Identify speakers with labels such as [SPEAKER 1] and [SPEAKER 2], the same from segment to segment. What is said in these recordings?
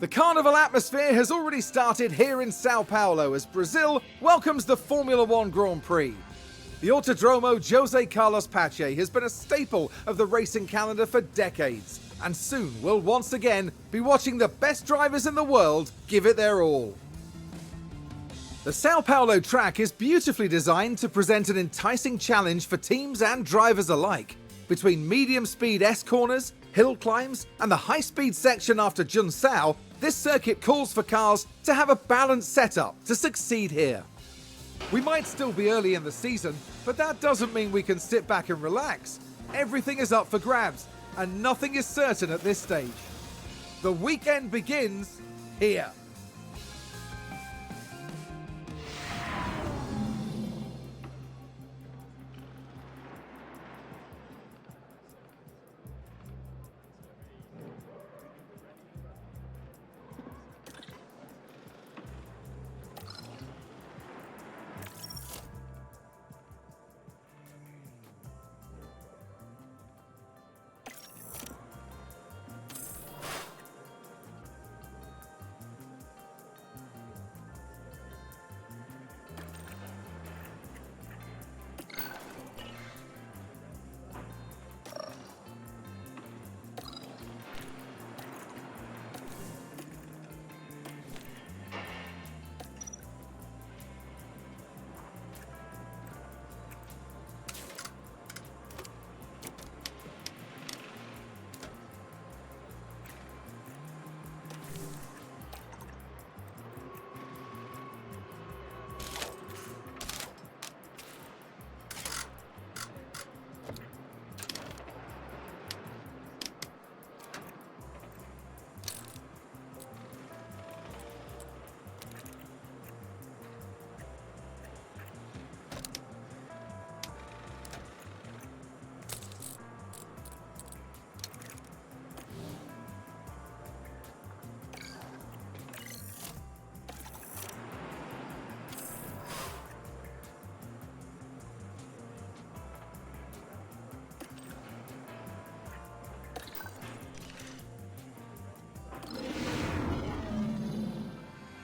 [SPEAKER 1] The carnival atmosphere has already started here in Sao Paulo as Brazil welcomes the Formula One Grand Prix. The Autodromo Jose Carlos Pache has been a staple of the racing calendar for decades, and soon we'll once again be watching the best drivers in the world give it their all. The Sao Paulo track is beautifully designed to present an enticing challenge for teams and drivers alike. Between medium-speed S-corners, hill climbs, and the high-speed section after Junção, this circuit calls for cars to have a balanced setup to succeed here. We might still be early in the season, but that doesn't mean we can sit back and relax. Everything is up for grabs, and nothing is certain at this stage. The weekend begins here.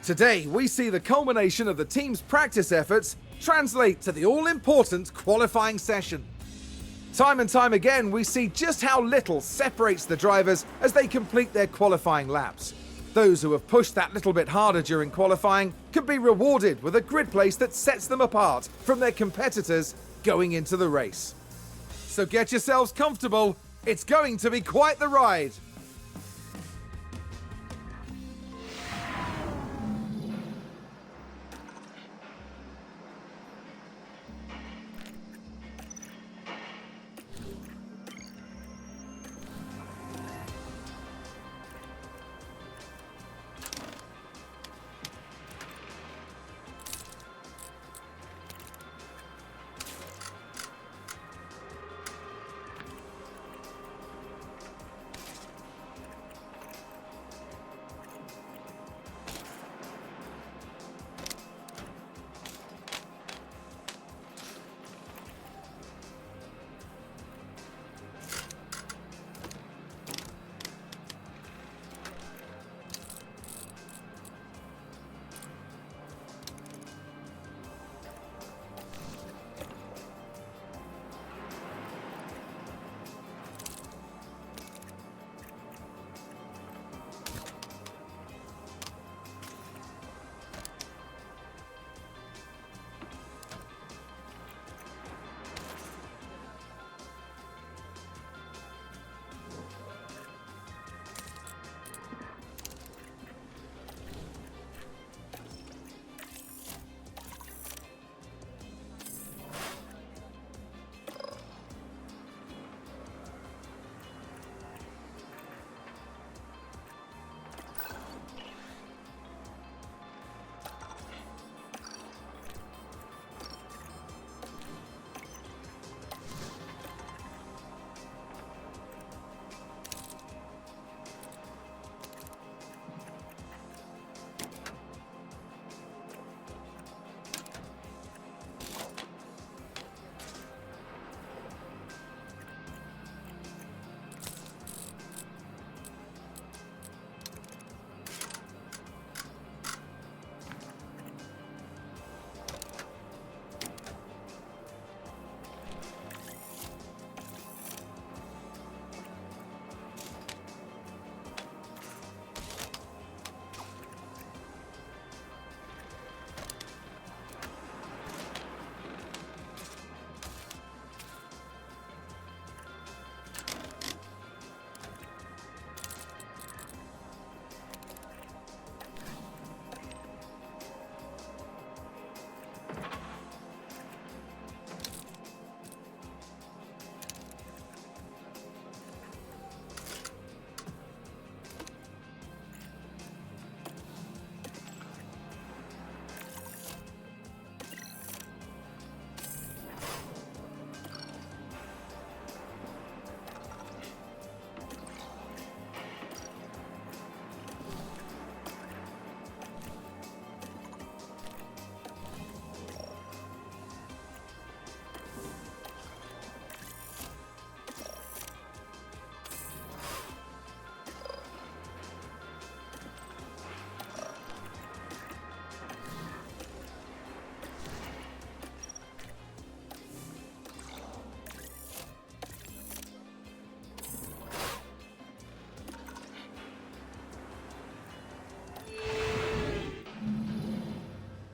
[SPEAKER 1] Today, we see the culmination of the team's practice efforts translate to the all-important qualifying session. Time and time again, we see just how little separates the drivers as they complete their qualifying laps. Those who have pushed that little bit harder during qualifying can be rewarded with a grid place that sets them apart from their competitors going into the race. So get yourselves comfortable, it's going to be quite the ride.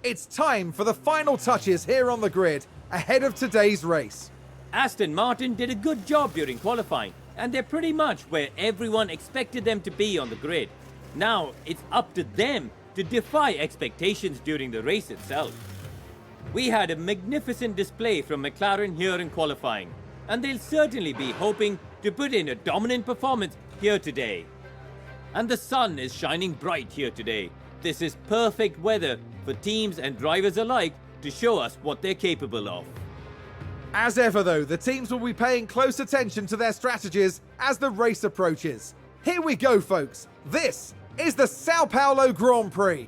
[SPEAKER 1] It's time for the final touches here on the grid ahead of today's race.
[SPEAKER 2] Aston Martin did a good job during qualifying, and they're pretty much where everyone expected them to be on the grid. Now, it's up to them to defy expectations during the race itself. We had a magnificent display from McLaren here in qualifying, and they'll certainly be hoping to put in a dominant performance here today. And the sun is shining bright here today. This is perfect weather for teams and drivers alike to show us what they're capable of.
[SPEAKER 1] As ever though, the teams will be paying close attention to their strategies as the race approaches. Here we go, folks. This is the Sao Paulo Grand Prix.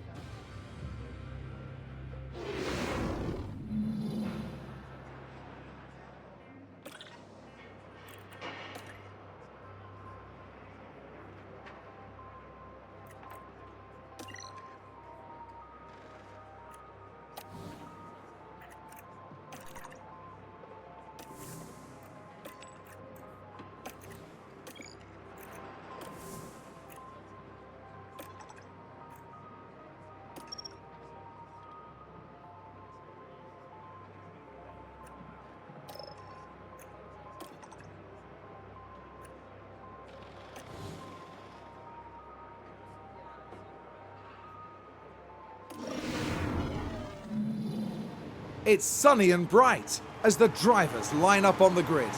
[SPEAKER 1] It's sunny and bright as the drivers line up on the grid.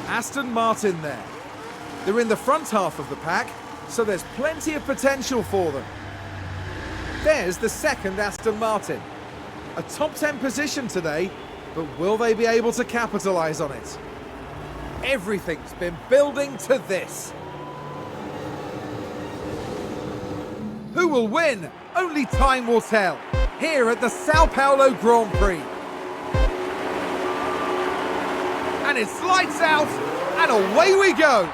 [SPEAKER 1] Aston Martin there. They're in the front half of the pack, so there's plenty of potential for them. There's the second Aston Martin. A top 10 position today, but will they be able to capitalise on it? Everything's been building to this. Who will win? Only time will tell. Here at the Sao Paulo Grand Prix. And it's lights out, and away we go.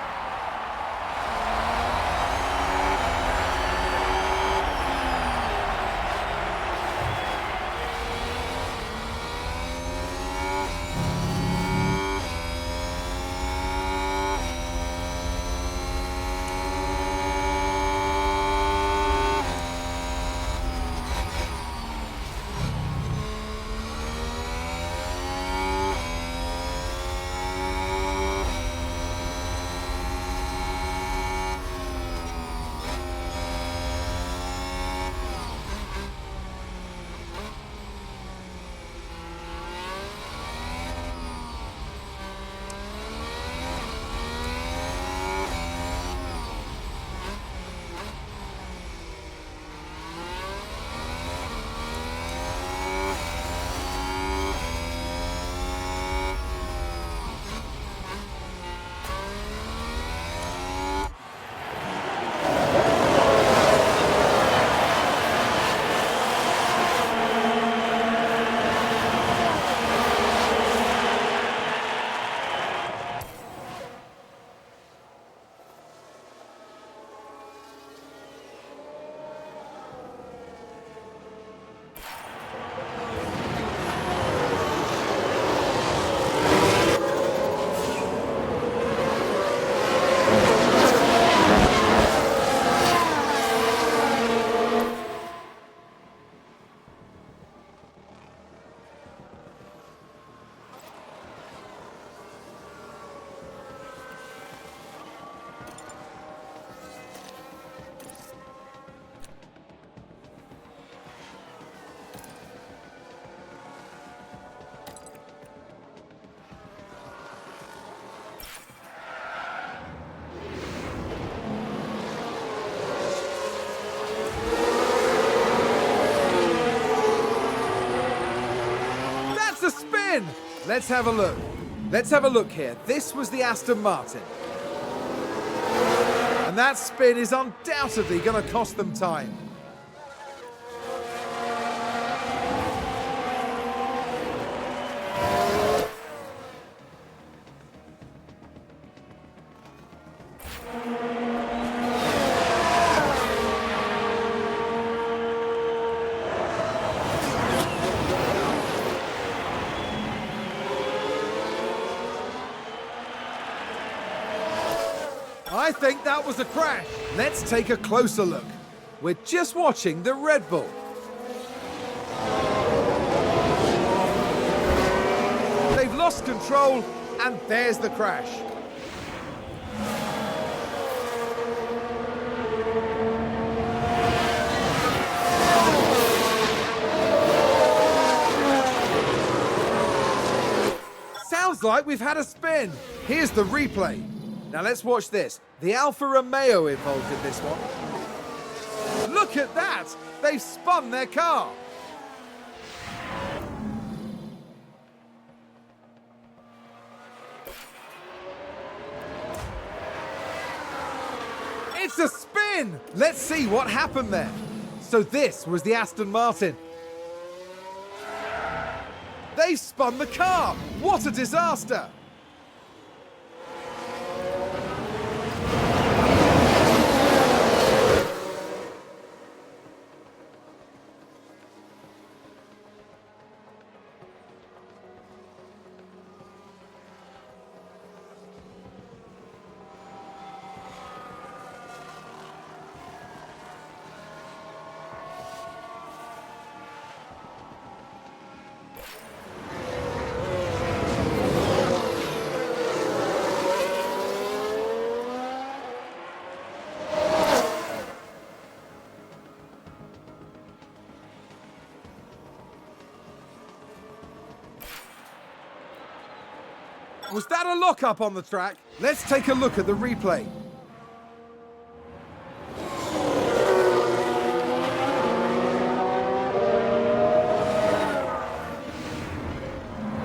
[SPEAKER 1] Let's have a look. Let's have a look here. This was the Aston Martin. And that spin is undoubtedly going to cost them time. I think that was a crash. Let's take a closer look. We're just watching the Red Bull. lost control, and there's the crash. Sounds like we've had a spin. Here's the replay. Now let's watch this. The Alfa Romeo involved in this one. Look at that! They've spun their car. It's a spin! Let's see what happened there. So this was the Aston Martin. They spun the car! What a disaster! Was that a lock-up on the track? Let's take a look at the replay.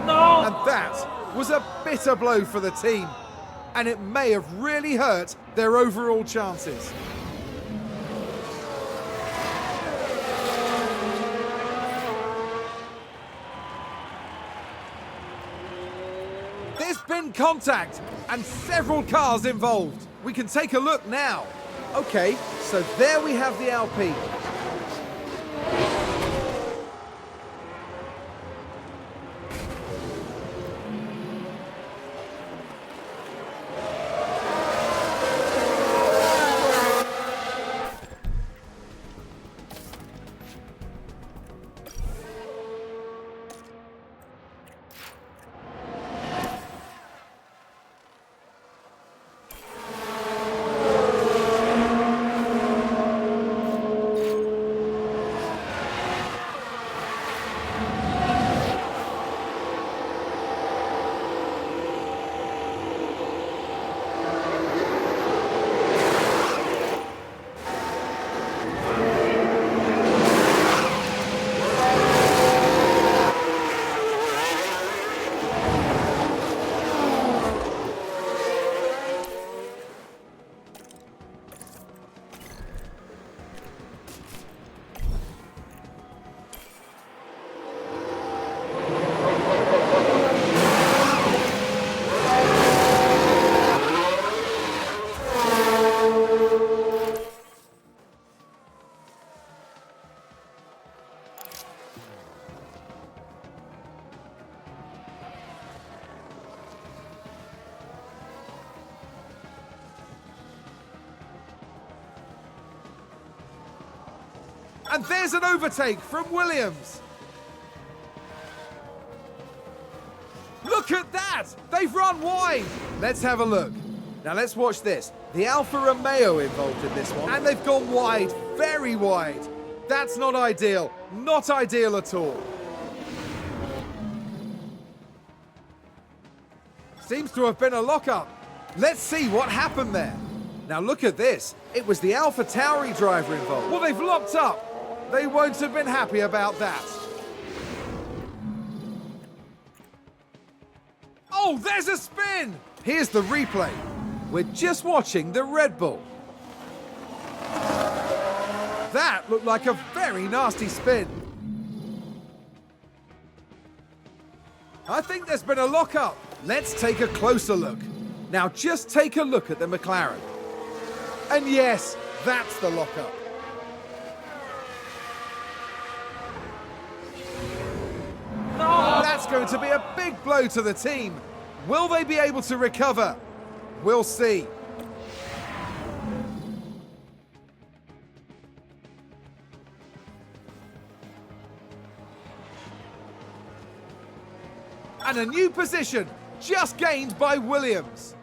[SPEAKER 2] No!
[SPEAKER 1] And that was a bitter blow for the team. And it may have really hurt their overall chances. There's been contact and several cars involved. We can take a look now. Okay, so there we have the Alpine. And there's an overtake from Williams. Look at that! They've run wide! Let's have a look. Now let's watch this. The Alfa Romeo involved in this one. And they've gone wide, very wide. That's not ideal. Not ideal at all. Seems to have been a lockup. Let's see what happened there. Now look at this. It was the Alpha Tauri driver involved. Well, they've locked up. They won't have been happy about that. Oh, there's a spin! Here's the replay. We're just watching the Red Bull. That looked like a very nasty spin. I think there's been a lockup. Let's take a closer look. Now just take a look at the McLaren. And yes, that's the lockup.
[SPEAKER 2] No!
[SPEAKER 1] That's going to be a big blow to the team. Will they be able to recover? We'll see. And a new position just gained by Williams.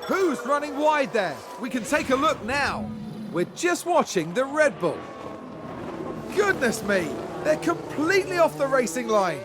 [SPEAKER 1] Who's running wide there? We can take a look now. We're just watching the Red Bull. Goodness me, they're completely off the racing line.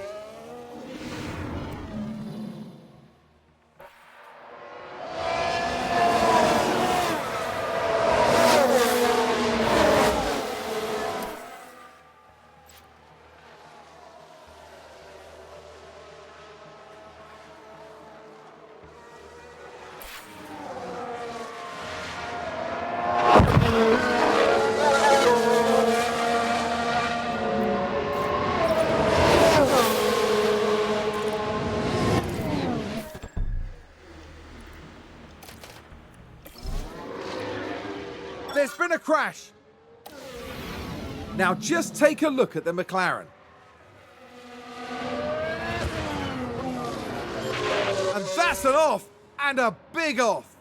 [SPEAKER 1] There's been a crash. Now just take a look at the McLaren. And that's an off, and a big off.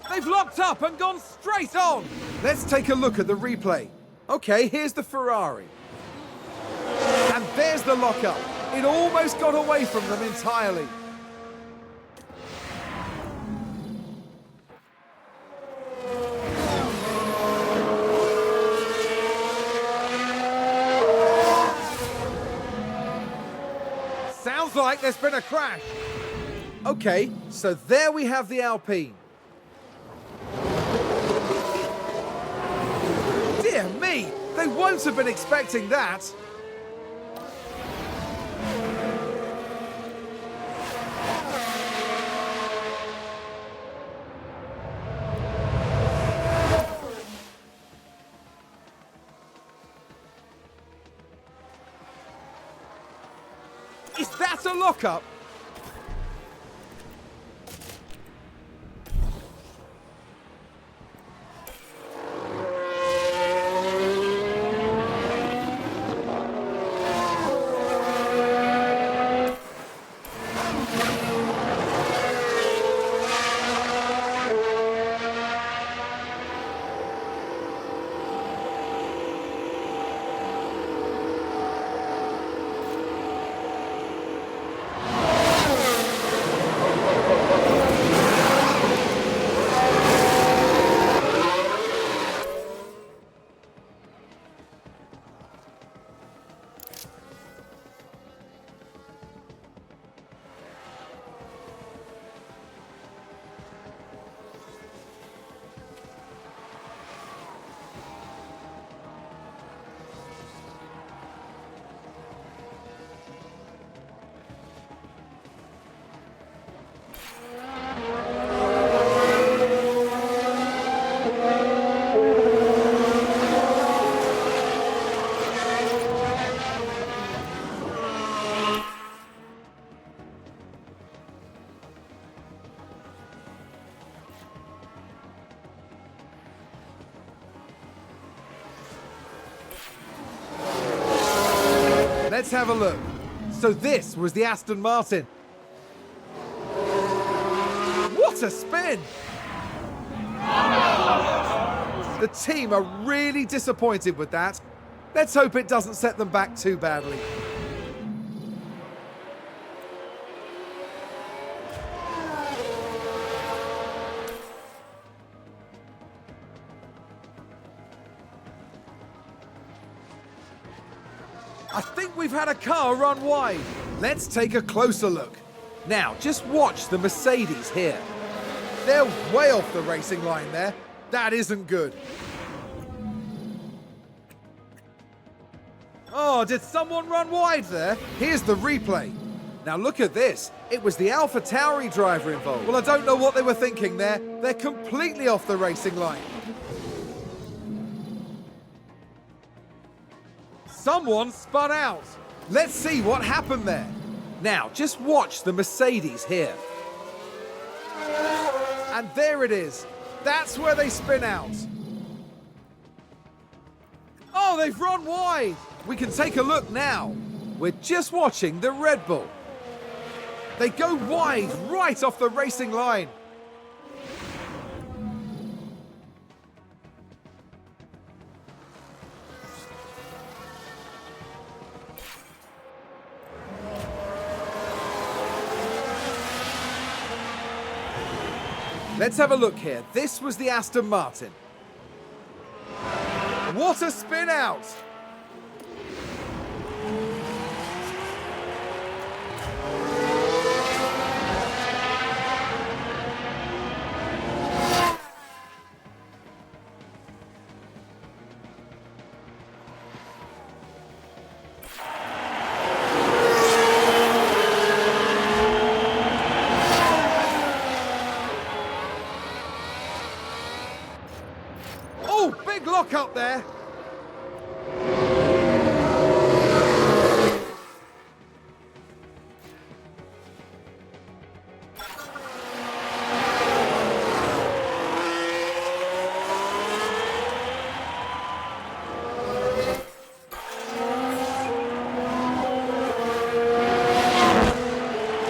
[SPEAKER 1] They've locked up and gone straight on. Let's take a look at the replay. Okay, here's the Ferrari. And there's the lockup. It almost got away from them entirely. Sounds like there's been a crash. Okay, so there we have the Alpine. Dear me, they won't have been expecting that. Is that a lockup? Let's have a look. So this was the Aston Martin. What a spin! The team are really disappointed with that. Let's hope it doesn't set them back too badly. I think we've had a car run wide. Let's take a closer look. Now, just watch the Mercedes here. They're way off the racing line there. That isn't good. Oh, did someone run wide there? Here's the replay. Now look at this. It was the AlphaTauri driver involved. Well, I don't know what they were thinking there. They're completely off the racing line. Someone spun out. Let's see what happened there. Now, just watch the Mercedes here. And there it is. That's where they spin out. Oh, they've run wide. We can take a look now. We're just watching the Red Bull. They go wide right off the racing line. Let's have a look here. This was the Aston Martin. What a spin out! Oh, big lock up there.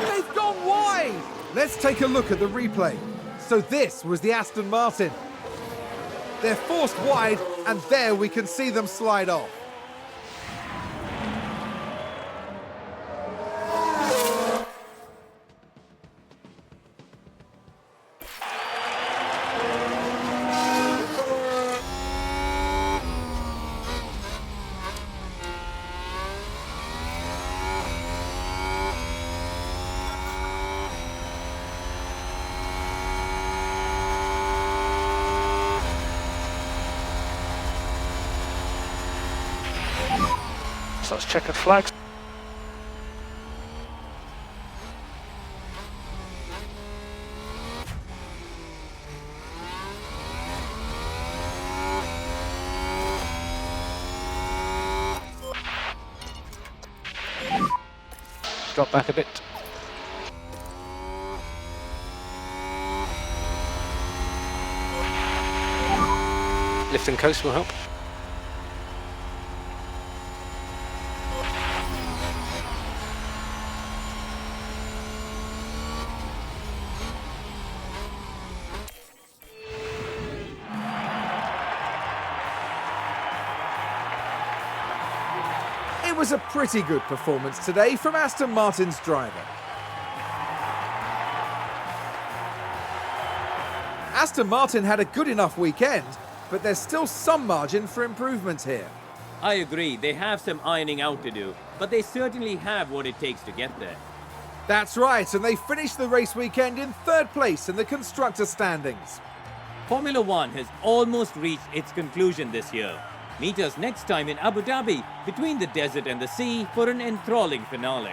[SPEAKER 1] They've gone wide. Let's take a look at the replay. So this was the Aston Martin. They're forced wide, and there we can see them slide off.
[SPEAKER 3] So that's checkered flags. Drop back a bit. Lift and coast will help.
[SPEAKER 1] It was a pretty good performance today from Aston Martin's driver. Aston Martin had a good enough weekend, but there's still some margin for improvement here.
[SPEAKER 2] I agree, they have some ironing out to do, but they certainly have what it takes to get there.
[SPEAKER 1] That's right, and they finished the race weekend in third place in the constructor standings.
[SPEAKER 2] Formula One has almost reached its conclusion this year. Meet us next time in Abu Dhabi, between the desert and the sea, for an enthralling finale.